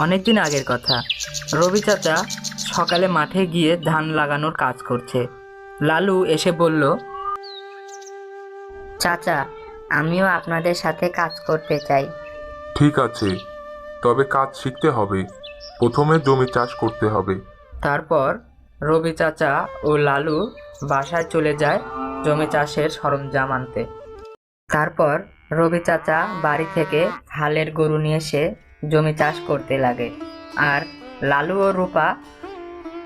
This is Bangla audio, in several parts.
অনেকদিন আগের কথা। রবি চাচা সকালে মাঠে গিয়ে ধান লাগানোর কাজ করছে। লালু এসে বলল, চাচা, আমিও আপনাদের সাথে কাজ করতে চাই। ঠিক আছে, তবে কাজ শিখতে হবে। প্রথমে জমি চাষ করতে হবে। তারপর রবি চাচা ও লালু বাসায় চলে যায় জমি চাষের সরঞ্জাম আনতে। তারপর রবি চাচা বাড়ি থেকে হালের গরু নিয়ে এসে জমি চাষ করতে লাগে। আর লালু ও রূপা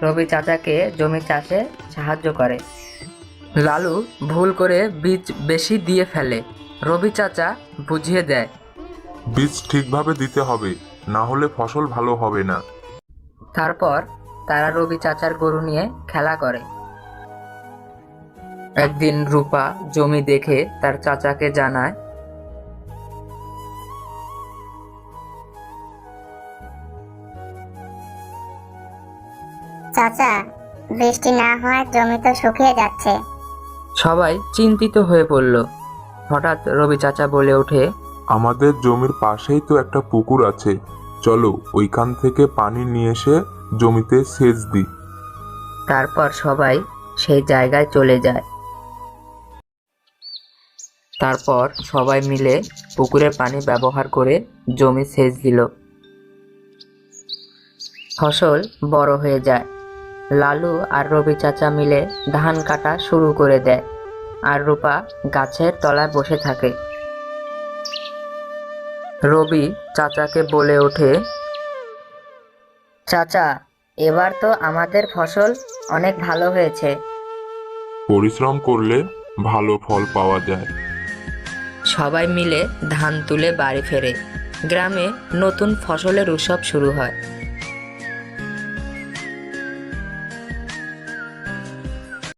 রবি চাচাকে জমি চাষে সাহায্য করে। লালু ভুল করে বীজ বেশি দিয়ে ফেলে। রবি চাচা বুঝিয়ে দেয়। বীজ ঠিকভাবে দিতে হবে, না হলে ফসল ভালো হবে না। তারপর তারা রবি চাচার গরু নিয়ে খেলা করে। একদিন রূপা জমি দেখে তার চাচাকে জানায়, চাচা, বৃষ্টি না হওয়ায় জমি তো শুকিয়ে যাচ্ছে। সবাই চিন্তিত হয়ে পড়ল। হঠাৎ রবি চাচা বলে ওঠে, আমাদের জমির পাশেই তো একটা পুকুর আছে, চলো ওইখান থেকে পানি নিয়ে এসে জমিতে সেচ দিই। তারপর সবাই সেই জায়গায় চলে যায়। তারপর সবাই মিলে পুকুরের পানি ব্যবহার করে জমি সেচ দিল। ফসল বড় হয়ে যায়। লালু আর রবি চাচা মিলে ধান কাটা শুরু করে দেয়, আর রূপা গাছের তলায় বসে থাকে। রবি চাচাকে বলে ওঠে, চাচা, এবার তো আমাদের ফসল অনেক ভালো হয়েছে। পরিশ্রম করলে ভালো ফল পাওয়া যায়। সবাই মিলে ধান তুলে বাড়ি ফেরে। গ্রামে নতুন ফসলের উৎসব শুরু হয়।